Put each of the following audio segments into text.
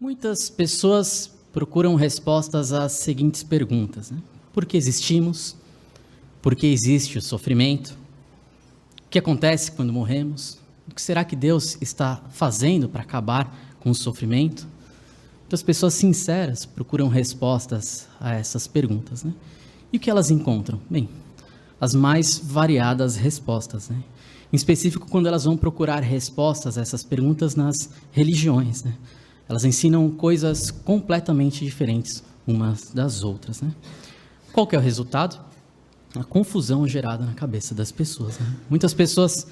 Muitas pessoas procuram respostas às seguintes perguntas, né? Por que existimos? Por que existe o sofrimento? O que acontece quando morremos? O que será que Deus está fazendo para acabar com o sofrimento? Muitas pessoas sinceras procuram respostas a essas perguntas, né? E o que elas encontram? Bem, as mais variadas respostas, né? Em específico, quando elas vão procurar respostas a essas perguntas nas religiões, né? Elas ensinam coisas completamente diferentes umas das outras, né? Qual que é o resultado? A confusão gerada na cabeça das pessoas, né? Muitas pessoas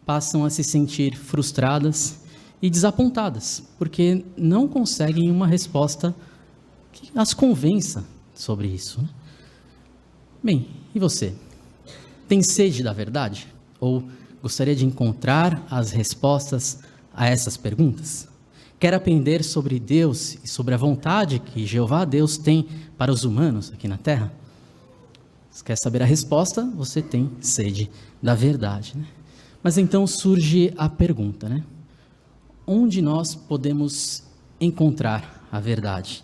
passam a se sentir frustradas e desapontadas, porque não conseguem uma resposta que as convença sobre isso, né? Bem, e você? Tem sede da verdade? Ou gostaria de encontrar as respostas a essas perguntas? Quer aprender sobre Deus e sobre a vontade que Jeová Deus tem para os humanos aqui na Terra? Se quer saber a resposta, você tem sede da verdade, né? Mas então surge a pergunta, né? Onde nós podemos encontrar a verdade?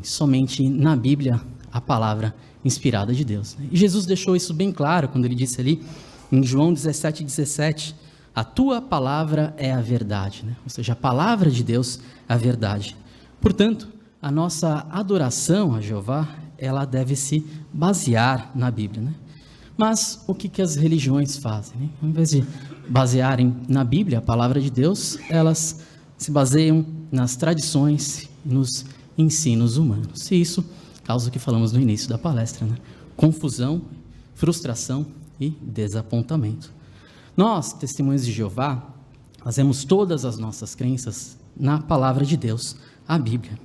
Somente na Bíblia, a palavra inspirada de Deus, né? E Jesus deixou isso bem claro quando ele disse ali em João 17:17, a tua palavra é a verdade, né? Ou seja, a palavra de Deus é a verdade. Portanto, a nossa adoração a Jeová, ela deve se basear na Bíblia, né? Mas o que as religiões fazem, né? Ao invés de basearem na Bíblia, a palavra de Deus, elas se baseiam nas tradições e nos ensinos humanos. E isso causa o que falamos no início da palestra, né? Confusão, frustração e desapontamento. Nós, testemunhas de Jeová, fazemos todas as nossas crenças na palavra de Deus, a Bíblia.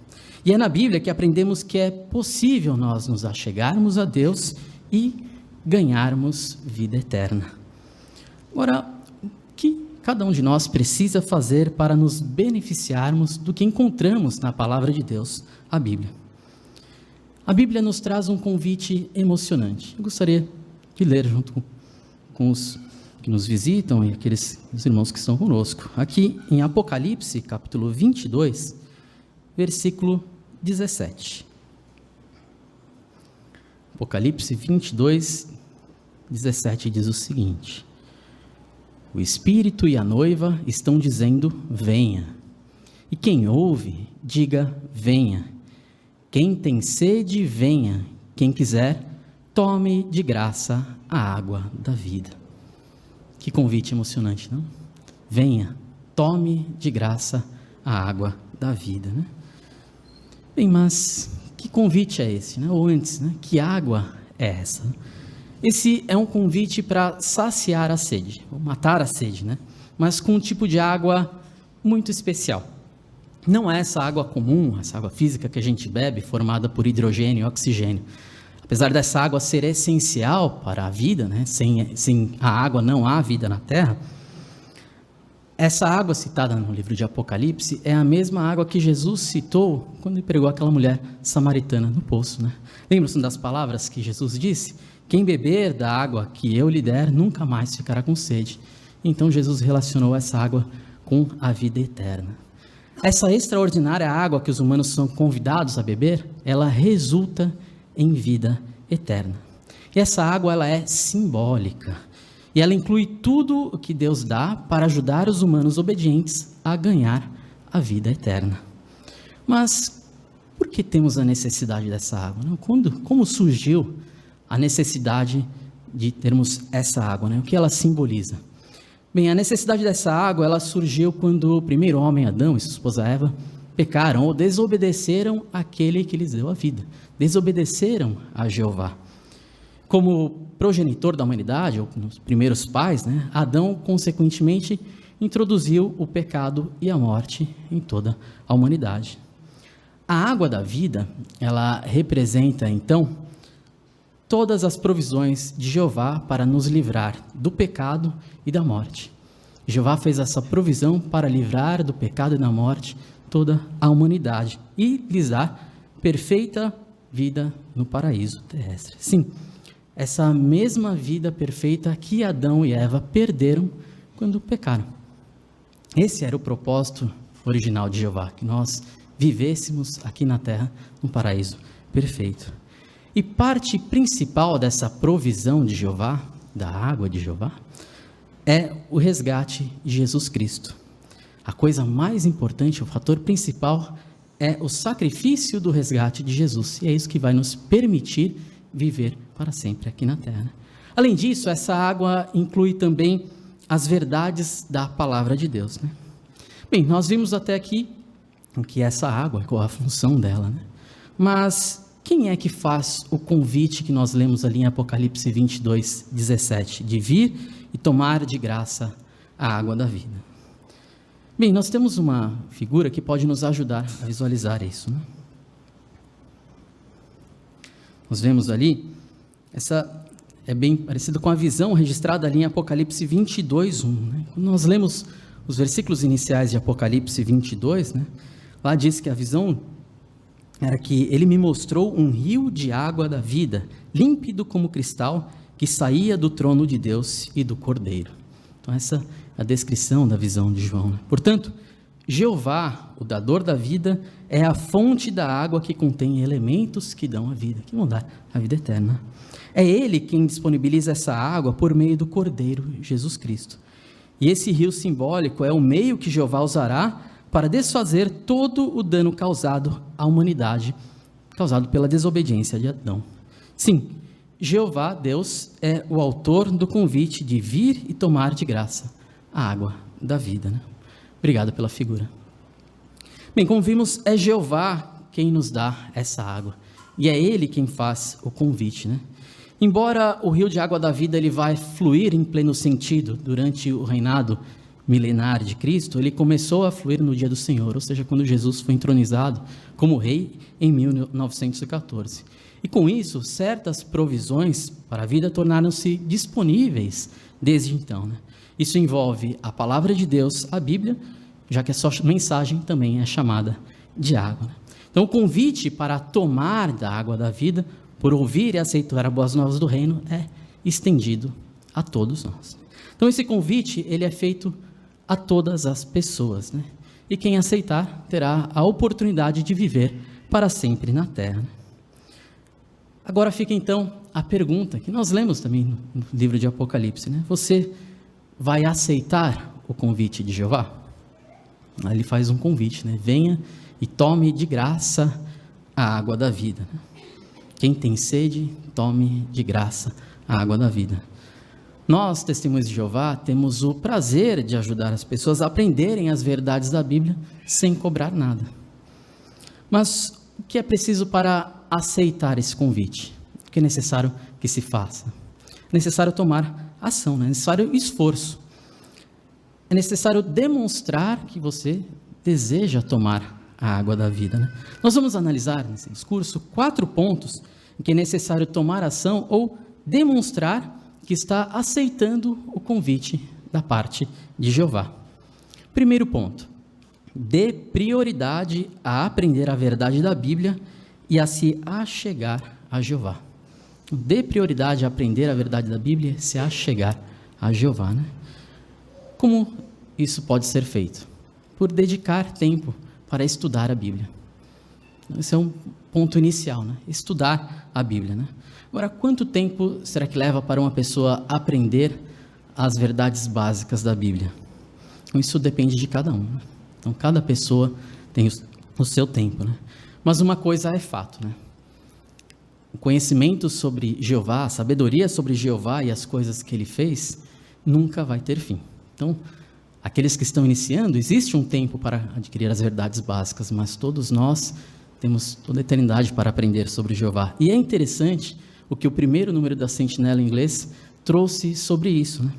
E é na Bíblia que aprendemos que é possível nós nos achegarmos a Deus e ganharmos vida eterna. Agora, o que cada um de nós precisa fazer para nos beneficiarmos do que encontramos na palavra de Deus, a Bíblia? A Bíblia nos traz um convite emocionante. Eu gostaria de ler junto com os que nos visitam e os irmãos que estão conosco. Aqui em Apocalipse, capítulo 22, versículo 17. Apocalipse 22, 17 diz o seguinte: o Espírito e a noiva estão dizendo, venha. E quem ouve, diga, venha. Quem tem sede, venha. Quem quiser, tome de graça a água da vida. Que convite emocionante, não? Venha, tome de graça a água da vida, né? Bem, mas que convite é esse, né? Ou antes, né? Que água é essa? Esse é um convite para saciar a sede, ou matar a sede, né? Mas com um tipo de água muito especial. Não é essa água comum, essa água física que a gente bebe, formada por hidrogênio e oxigênio. Apesar dessa água ser essencial para a vida, né? Sem a água não há vida na Terra, essa água citada no livro de Apocalipse é a mesma água que Jesus citou quando ele pregou aquela mulher samaritana no poço, né? Lembram-se das palavras que Jesus disse? Quem beber da água que eu lhe der, nunca mais ficará com sede. Então Jesus relacionou essa água com a vida eterna. Essa extraordinária água que os humanos são convidados a beber, ela resulta em vida eterna. E essa água, ela é simbólica. E ela inclui tudo o que Deus dá para ajudar os humanos obedientes a ganhar a vida eterna. Mas por que temos a necessidade dessa água? Como surgiu a necessidade de termos essa água, né? O que ela simboliza? Bem, a necessidade dessa água, ela surgiu quando o primeiro homem, Adão, e sua esposa Eva, pecaram ou desobedeceram àquele que lhes deu a vida. Desobedeceram a Jeová. Como progenitor da humanidade, ou nos primeiros pais, né, Adão, consequentemente, introduziu o pecado e a morte em toda a humanidade. A água da vida, ela representa, então, todas as provisões de Jeová para nos livrar do pecado e da morte. Jeová fez essa provisão para livrar do pecado e da morte toda a humanidade e lhes dar perfeita vida no paraíso terrestre. Sim, essa mesma vida perfeita que Adão e Eva perderam quando pecaram. Esse era o propósito original de Jeová, que nós vivêssemos aqui na terra num paraíso perfeito. E parte principal dessa provisão de Jeová, da água de Jeová, é o resgate de Jesus Cristo. A coisa mais importante, o fator principal, é o sacrifício do resgate de Jesus. E é isso que vai nos permitir viver para sempre aqui na terra. Além disso, essa água inclui também as verdades da palavra de Deus, né? Bem, nós vimos até aqui o que é essa água, qual a função dela, né? Mas quem é que faz o convite que nós lemos ali em Apocalipse 22, 17, de vir e tomar de graça a água da vida? Bem, nós temos uma figura que pode nos ajudar a visualizar isso, né? Nós vemos ali, essa é bem parecido com a visão registrada ali em Apocalipse 22, 1. Né? Quando nós lemos os versículos iniciais de Apocalipse 22, né? Lá diz que a visão era que ele me mostrou um rio de água da vida, límpido como cristal, que saía do trono de Deus e do Cordeiro. Então essa é a descrição da visão de João, né? Portanto, Jeová, o dador da vida, é a fonte da água que contém elementos que dão a vida, que vão dar a vida eterna. É Ele quem disponibiliza essa água por meio do Cordeiro, Jesus Cristo. E esse rio simbólico é o meio que Jeová usará para desfazer todo o dano causado à humanidade, causado pela desobediência de Adão. Sim, Jeová, Deus, é o autor do convite de vir e tomar de graça a água da vida, né? Obrigado pela figura. Bem, como vimos, é Jeová quem nos dá essa água. E é Ele quem faz o convite, né? Embora o rio de água da vida ele vai fluir em pleno sentido durante o reinado milenar de Cristo, ele começou a fluir no dia do Senhor, ou seja, quando Jesus foi entronizado como rei em 1914. E com isso, certas provisões para a vida tornaram-se disponíveis desde então, né? Isso envolve a palavra de Deus, a Bíblia, já que a sua mensagem também é chamada de água, né? Então, o convite para tomar da água da vida, por ouvir e aceitar as boas novas do reino, é estendido a todos nós. Então, esse convite ele é feito a todas as pessoas, né? E quem aceitar terá a oportunidade de viver para sempre na terra. Agora fica então a pergunta que nós lemos também no livro de Apocalipse, né? Você vai aceitar o convite de Jeová? Aí ele faz um convite, né? Venha e tome de graça a água da vida, né? Quem tem sede, tome de graça a água da vida. Nós, testemunhos de Jeová, temos o prazer de ajudar as pessoas a aprenderem as verdades da Bíblia sem cobrar nada. Mas o que é preciso para aceitar esse convite? O que é necessário que se faça? É necessário tomar ação, né? É necessário esforço. É necessário demonstrar que você deseja tomar a água da vida, né? Nós vamos analisar nesse discurso 4 pontos em que é necessário tomar ação ou demonstrar que está aceitando o convite da parte de Jeová. Primeiro ponto: dê prioridade a aprender a verdade da Bíblia e a se achegar a Jeová. Dê prioridade a aprender a verdade da Bíblia e se achegar a Jeová, né? Como isso pode ser feito? Por dedicar tempo para estudar a Bíblia. Esse é um ponto inicial, né? Estudar a Bíblia, né? Agora, quanto tempo será que leva para uma pessoa aprender as verdades básicas da Bíblia? Isso depende de cada um, né? Então, cada pessoa tem o seu tempo, né? Mas uma coisa é fato, né? O conhecimento sobre Jeová, a sabedoria sobre Jeová e as coisas que Ele fez, nunca vai ter fim. Então, aqueles que estão iniciando, existe um tempo para adquirir as verdades básicas, mas todos nós temos toda a eternidade para aprender sobre Jeová. E é interessante o que o primeiro número da Sentinela em inglês trouxe sobre isso, né?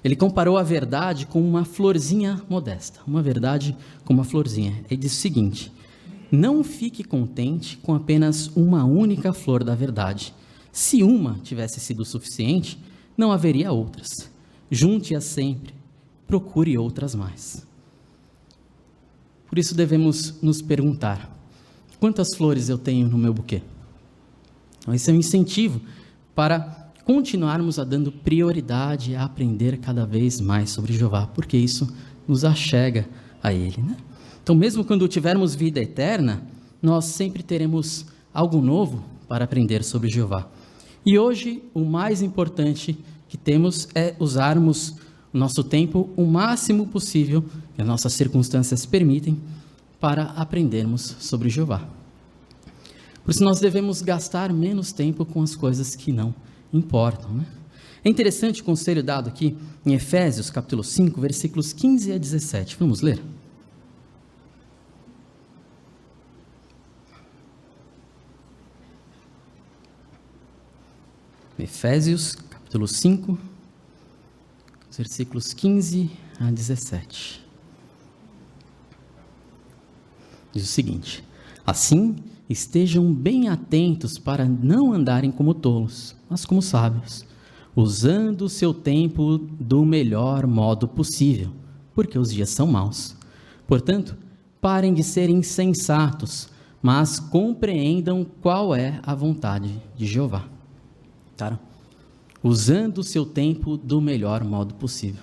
Ele comparou a verdade com uma florzinha modesta, uma verdade com uma florzinha. Ele diz o seguinte: não fique contente com apenas uma única flor da verdade. Se uma tivesse sido suficiente, não haveria outras. Junte-as sempre, procure outras mais. Por isso devemos nos perguntar: quantas flores eu tenho no meu buquê? Então, esse é um incentivo para continuarmos a dando prioridade a aprender cada vez mais sobre Jeová, porque isso nos achega a Ele, né? Então, mesmo quando tivermos vida eterna, nós sempre teremos algo novo para aprender sobre Jeová. E hoje, o mais importante que temos é usarmos o nosso tempo o máximo possível, que as nossas circunstâncias permitem, para aprendermos sobre Jeová. Por isso, nós devemos gastar menos tempo com as coisas que não importam, né? É interessante o conselho dado aqui em Efésios, capítulo 5, versículos 15 a 17. Vamos ler? Efésios, capítulo 5, versículos 15 a 17. Diz o seguinte: assim, estejam bem atentos para não andarem como tolos, mas como sábios, usando o seu tempo do melhor modo possível, porque os dias são maus. Portanto, parem de ser insensatos, mas compreendam qual é a vontade de Jeová. Tá? Usando o seu tempo do melhor modo possível.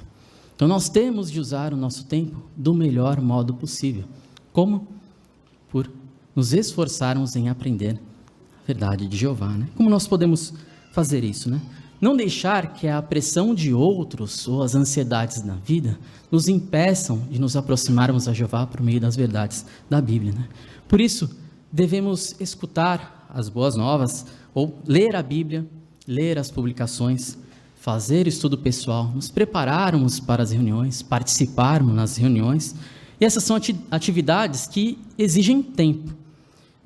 Então, nós temos de usar o nosso tempo do melhor modo possível. Como? Por nos esforçarmos em aprender a verdade de Jeová, né? Como nós podemos fazer isso, né? Não deixar que a pressão de outros ou as ansiedades da vida nos impeçam de nos aproximarmos a Jeová por meio das verdades da Bíblia, né? Por isso, devemos escutar as boas novas ou ler a Bíblia, ler as publicações, fazer estudo pessoal, nos prepararmos para as reuniões, participarmos nas reuniões. E essas são atividades que exigem tempo.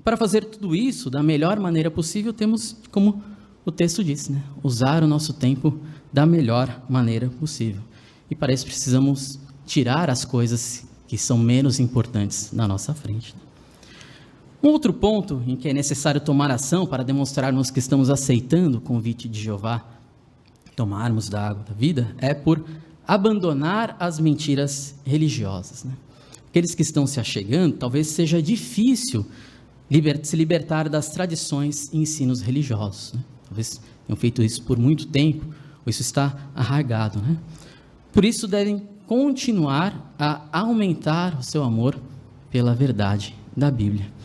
Para fazer tudo isso da melhor maneira possível, temos, como o texto diz, né? Usar o nosso tempo da melhor maneira possível. E para isso precisamos tirar as coisas que são menos importantes na nossa frente. Um outro ponto em que é necessário tomar ação para demonstrarmos que estamos aceitando o convite de Jeová, tomarmos da água da vida, é por abandonar as mentiras religiosas, né? Aqueles que estão se achegando, talvez seja difícil se libertar das tradições e ensinos religiosos, né? Talvez tenham feito isso por muito tempo, ou isso está arraigado, né? Por isso devem continuar a aumentar o seu amor pela verdade da Bíblia.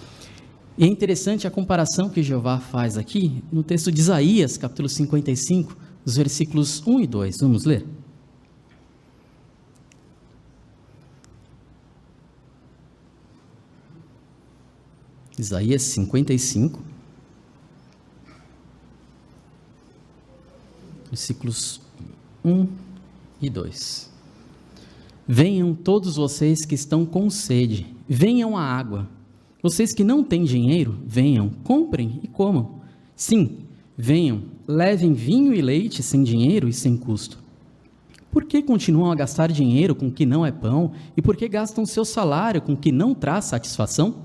E é interessante a comparação que Jeová faz aqui no texto de Isaías, capítulo 55, os versículos 1 e 2. Vamos ler? Isaías 55, versículos 1 e 2. Venham todos vocês que estão com sede, venham à água. Vocês que não têm dinheiro, venham, comprem e comam. Sim, venham, levem vinho e leite sem dinheiro e sem custo. Por que continuam a gastar dinheiro com o que não é pão? E por que gastam seu salário com o que não traz satisfação?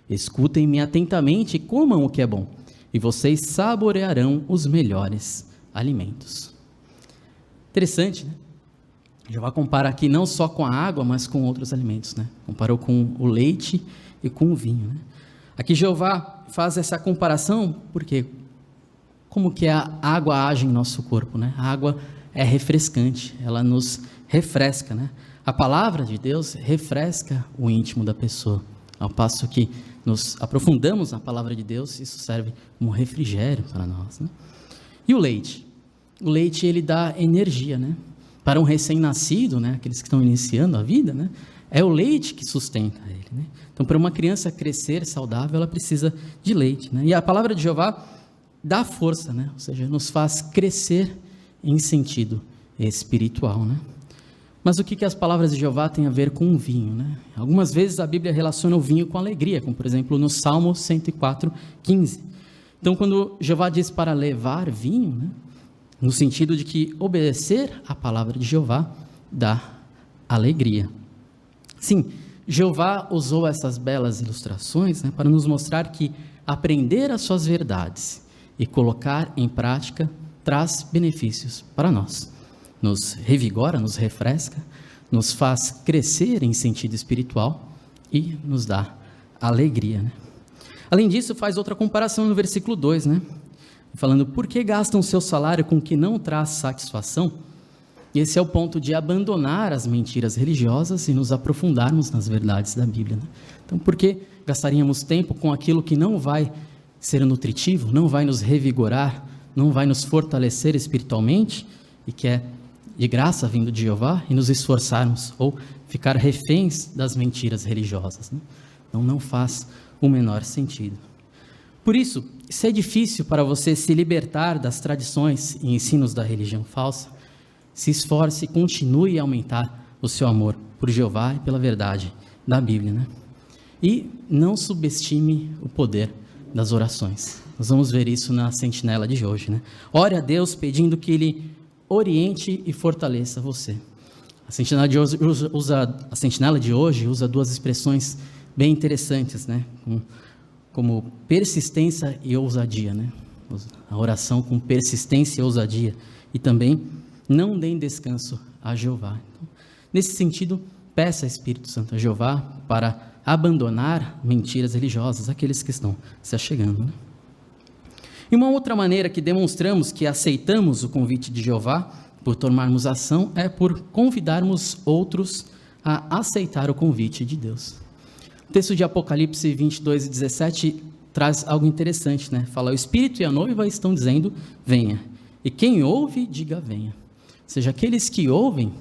Escutem-me atentamente e comam o que é bom, e vocês saborearão os melhores alimentos. Interessante, né? Jeová compara aqui não só com a água, mas com outros alimentos, né? Comparou com o leite e com o vinho, né? Aqui Jeová faz essa comparação porque como que a água age em nosso corpo, né? A água é refrescante, ela nos refresca, né? A palavra de Deus refresca o íntimo da pessoa, ao passo que nos aprofundamos na palavra de Deus, isso serve como refrigério para nós, né? E o leite? O leite, ele dá energia, né? Para um recém-nascido, né? Aqueles que estão iniciando a vida, né? É o leite que sustenta ele, né? Então, para uma criança crescer saudável, ela precisa de leite, né? E a palavra de Jeová dá força, né? Ou seja, nos faz crescer em sentido espiritual, né? Mas o que as palavras de Jeová têm a ver com o vinho, né? Algumas vezes a Bíblia relaciona o vinho com alegria, como por exemplo no Salmo 104, 15. Então, quando Jeová diz para levar vinho, né? No sentido de que obedecer à palavra de Jeová dá alegria. Sim, Jeová usou essas belas ilustrações, né, para nos mostrar que aprender as suas verdades e colocar em prática traz benefícios para nós. Nos revigora, nos refresca, nos faz crescer em sentido espiritual e nos dá alegria, né? Além disso, faz outra comparação no versículo 2, né? Falando, por que gastam seu salário com o que não traz satisfação? E esse é o ponto de abandonar as mentiras religiosas e nos aprofundarmos nas verdades da Bíblia, né? Então, por que gastaríamos tempo com aquilo que não vai ser nutritivo, não vai nos revigorar, não vai nos fortalecer espiritualmente, e que é de graça vindo de Jeová, e nos esforçarmos ou ficar reféns das mentiras religiosas, né? Então, não faz o menor sentido. Por isso, se é difícil para você se libertar das tradições e ensinos da religião falsa, se esforce e continue a aumentar o seu amor por Jeová e pela verdade da Bíblia, né? E não subestime o poder das orações. Nós vamos ver isso na sentinela de hoje, né? Ore a Deus pedindo que Ele oriente e fortaleça você. A sentinela de hoje usa duas expressões bem interessantes, né? Como persistência e ousadia, né? A oração com persistência e ousadia. E também, não deem descanso a Jeová. Então, nesse sentido, peça ao Espírito Santo a Jeová para abandonar mentiras religiosas, aqueles que estão se achegando, né? E uma outra maneira que demonstramos que aceitamos o convite de Jeová por tomarmos ação é por convidarmos outros a aceitar o convite de Deus. O texto de Apocalipse 22 e 17 traz algo interessante, né? Fala, o Espírito e a noiva estão dizendo, venha. E quem ouve, diga, venha. Ou seja, aqueles que ouvem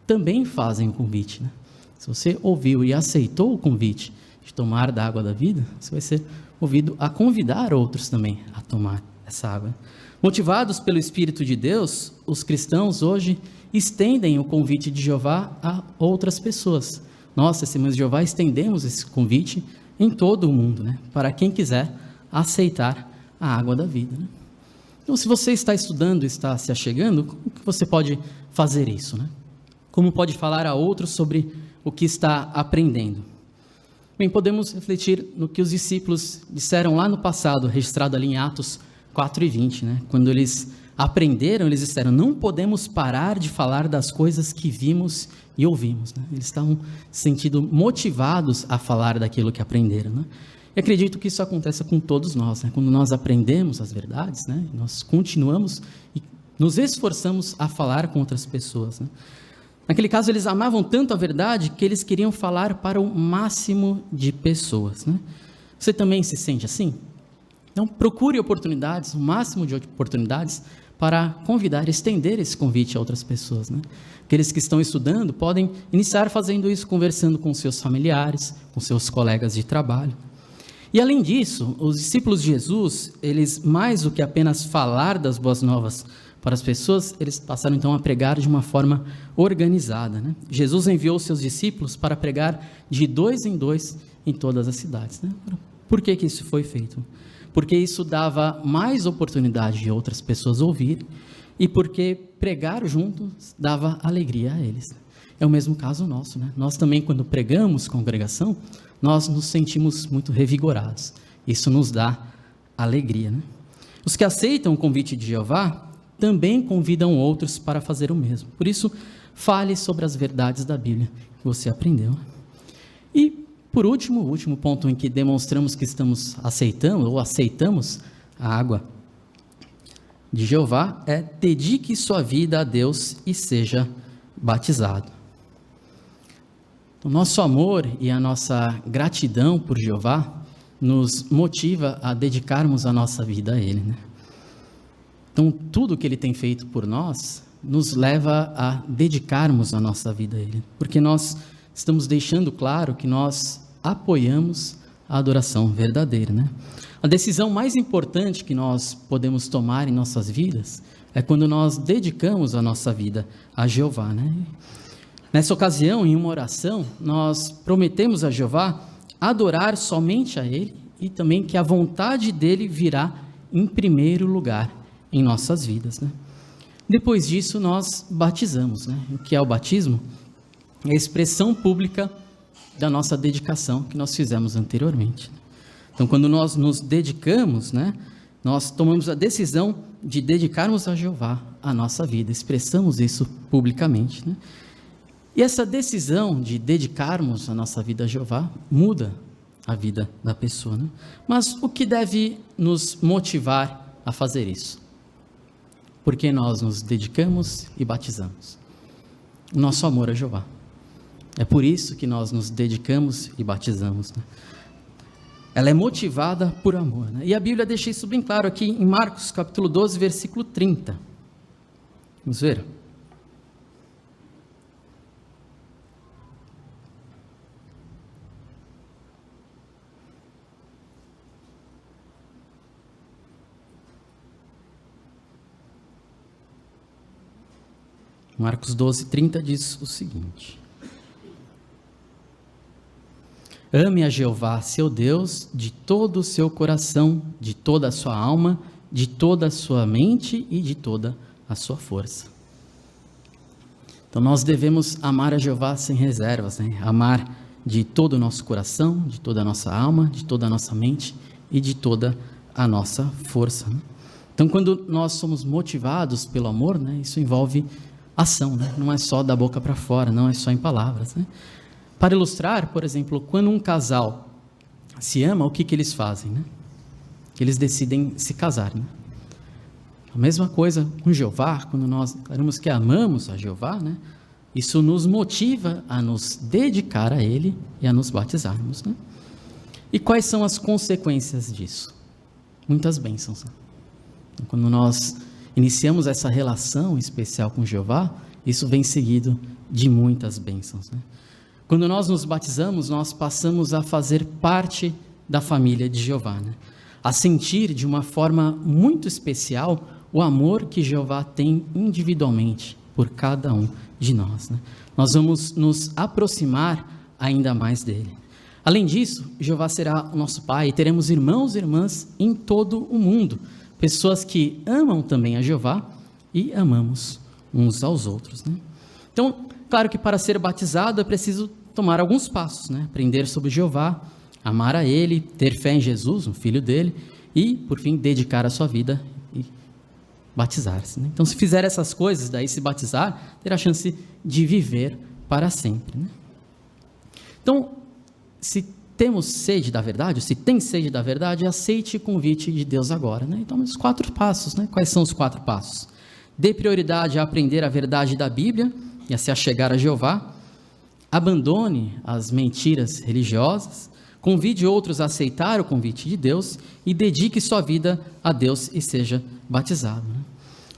também fazem o convite, né? Se você ouviu e aceitou o convite de tomar da água da vida, você vai ser movido a convidar outros também a tomar essa água. Motivados pelo Espírito de Deus, os cristãos hoje estendem o convite de Jeová a outras pessoas. Nós, testemunhas de Jeová, estendemos esse convite em todo o mundo, né? Para quem quiser aceitar a água da vida, né? Então, se você está estudando, está se achegando, como que você pode fazer isso, né? Como pode falar a outros sobre o que está aprendendo? Bem, podemos refletir no que os discípulos disseram lá no passado, registrado ali em Atos 4 e 20, né? Quando eles aprenderam, eles disseram, não podemos parar de falar das coisas que vimos e ouvimos, né? Eles estavam se sentindo motivados a falar daquilo que aprenderam, né? E acredito que isso acontece com todos nós, né? Quando nós aprendemos as verdades, né? Nós continuamos e nos esforçamos a falar com outras pessoas, né? Naquele caso, eles amavam tanto a verdade que eles queriam falar para o máximo de pessoas, né? Você também se sente assim? Então, procure oportunidades, o máximo de oportunidades, para convidar, estender esse convite a outras pessoas, né? Aqueles que estão estudando podem iniciar fazendo isso, conversando com seus familiares, com seus colegas de trabalho. E além disso, os discípulos de Jesus, eles mais do que apenas falar das boas novas para as pessoas, eles passaram então a pregar de uma forma organizada, né? Jesus enviou seus discípulos para pregar de 2 em 2 em todas as cidades, né? Por que isso foi feito? Porque isso dava mais oportunidade de outras pessoas ouvirem e porque pregar juntos dava alegria a eles. É o mesmo caso nosso, né? Nós também, quando pregamos congregação, nós nos sentimos muito revigorados. Isso nos dá alegria, né? Os que aceitam o convite de Jeová também convidam outros para fazer o mesmo. Por isso, fale sobre as verdades da Bíblia que você aprendeu. E, por último, o último ponto em que demonstramos que estamos aceitando ou aceitamos a água de Jeová é dedique sua vida a Deus e seja batizado. O nosso amor e a nossa gratidão por Jeová nos motiva a dedicarmos a nossa vida a Ele, né? Então, tudo que Ele tem feito por nós nos leva a dedicarmos a nossa vida a Ele, porque nós estamos deixando claro que nós apoiamos a adoração verdadeira, né? A decisão mais importante que nós podemos tomar em nossas vidas é quando nós dedicamos a nossa vida a Jeová, né? Nessa ocasião, em uma oração, nós prometemos a Jeová adorar somente a Ele e também que a vontade dEle virá em primeiro lugar em nossas vidas, né? Depois disso, nós batizamos, né? O que é o batismo? É a expressão pública da nossa dedicação que nós fizemos anteriormente. Então, quando nós nos dedicamos, né? Nós tomamos a decisão de dedicarmos a Jeová a nossa vida, expressamos isso publicamente, né? E essa decisão de dedicarmos a nossa vida a Jeová muda a vida da pessoa, né? Mas o que deve nos motivar a fazer isso? Porque nós nos dedicamos e batizamos. o nosso amor a Jeová. É por isso que nós nos dedicamos e batizamos, né? Ela é motivada por amor, né? E a Bíblia deixa isso bem claro aqui em Marcos capítulo 12, versículo 30. Vamos ver? Marcos 12, 30 diz o seguinte: ame a Jeová, seu Deus, de todo o seu coração, de toda a sua alma, de toda a sua mente e de toda a sua força. Então nós devemos amar a Jeová sem reservas, né? Amar de todo o nosso coração, de toda a nossa alma, de toda a nossa mente e de toda a nossa força, né? Então quando nós somos motivados pelo amor, né, isso envolve ação, né? Não é só da boca para fora, não é só em palavras, né? Para ilustrar, por exemplo, quando um casal se ama, o que eles fazem, né? Eles decidem se casar, né? A mesma coisa com Jeová, quando nós declaramos que amamos a Jeová, né? Isso nos motiva a nos dedicar a Ele e a nos batizarmos, né? E quais são as consequências disso? Muitas bênçãos, né? Então, quando nós iniciamos essa relação especial com Jeová, isso vem seguido de muitas bênçãos, né? Quando nós nos batizamos, nós passamos a fazer parte da família de Jeová, né? A sentir de uma forma muito especial o amor que Jeová tem individualmente por cada um de nós, né? Nós vamos nos aproximar ainda mais dele. Além disso, Jeová será o nosso Pai e teremos irmãos e irmãs em todo o mundo, pessoas que amam também a Jeová e amamos uns aos outros, né? Então, claro que para ser batizado é preciso tomar alguns passos, né? Aprender sobre Jeová, amar a Ele, ter fé em Jesus, o Filho dele, e, por fim, dedicar a sua vida e batizar-se, né? Então, se fizer essas coisas, daí se batizar, terá a chance de viver para sempre, né? Então, se temos sede da verdade, ou se tem sede da verdade, aceite o convite de Deus agora, né? Então, os 4 passos, né? Quais são os 4 passos? Dê prioridade a aprender a verdade da Bíblia e a se achegar a Jeová. Abandone as mentiras religiosas, convide outros a aceitar o convite de Deus e dedique sua vida a Deus e seja batizado, né?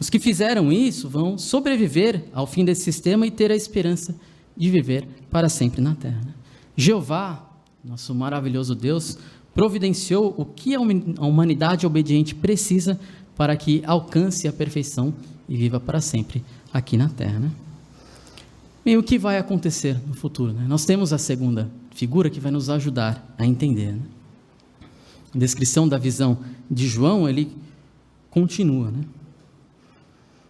Os que fizeram isso vão sobreviver ao fim desse sistema e ter a esperança de viver para sempre na terra, né? Jeová, nosso maravilhoso Deus, providenciou o que a humanidade obediente precisa para que alcance a perfeição e viva para sempre aqui na terra, né? E o que vai acontecer no futuro, né? Nós temos a segunda figura que vai nos ajudar a entender, né? A descrição da visão de João, ele continua, né?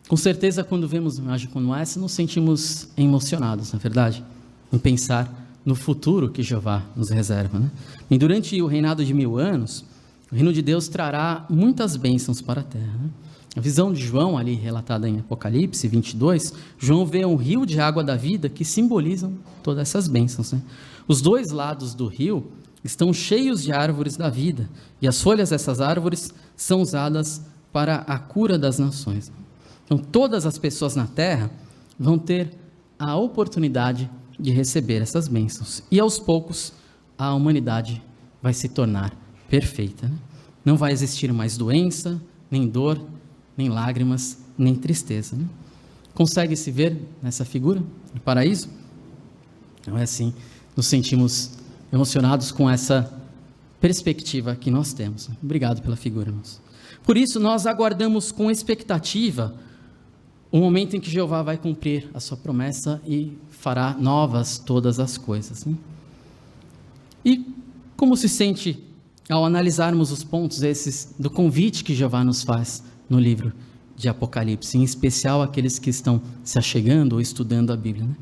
Com certeza, quando vemos uma imagem como essa, nos sentimos emocionados, na verdade, em pensar no futuro que Jeová nos reserva, né? E durante o reinado de 1000 anos, o reino de Deus trará muitas bênçãos para a terra, né? A visão de João, ali relatada em Apocalipse 22, João vê um rio de água da vida que simbolizam todas essas bênçãos, né? Os 2 lados do rio estão cheios de árvores da vida, e as folhas dessas árvores são usadas para a cura das nações. Então, todas as pessoas na terra vão ter a oportunidade de receber essas bênçãos, e aos poucos a humanidade vai se tornar perfeita, né? Não vai existir mais doença, nem dor, nem lágrimas, nem tristeza, né? Consegue se ver nessa figura do paraíso? Não é assim? Nos sentimos emocionados com essa perspectiva que nós temos. Obrigado pela figura, irmãos. Por isso, nós aguardamos com expectativa o momento em que Jeová vai cumprir a sua promessa e fará novas todas as coisas, né? E como se sente ao analisarmos os pontos esses do convite que Jeová nos faz no livro de Apocalipse, em especial aqueles que estão se achegando ou estudando a Bíblia, né?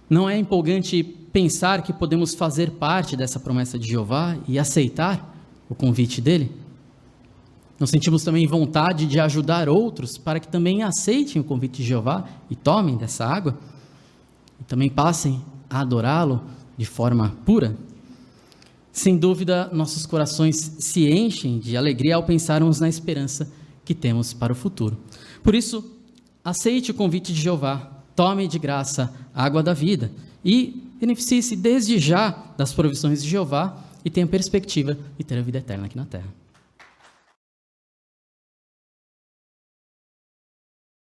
Não é empolgante pensar que podemos fazer parte dessa promessa de Jeová e aceitar o convite dele? Nós sentimos também vontade de ajudar outros para que também aceitem o convite de Jeová e tomem dessa água e também passem a adorá-lo de forma pura? Sem dúvida, nossos corações se enchem de alegria ao pensarmos na esperança que temos para o futuro. Por isso, aceite o convite de Jeová tome de graça a água da vida e beneficie-se desde já das provisões de Jeová e tenha perspectiva de ter a vida eterna aqui na terra.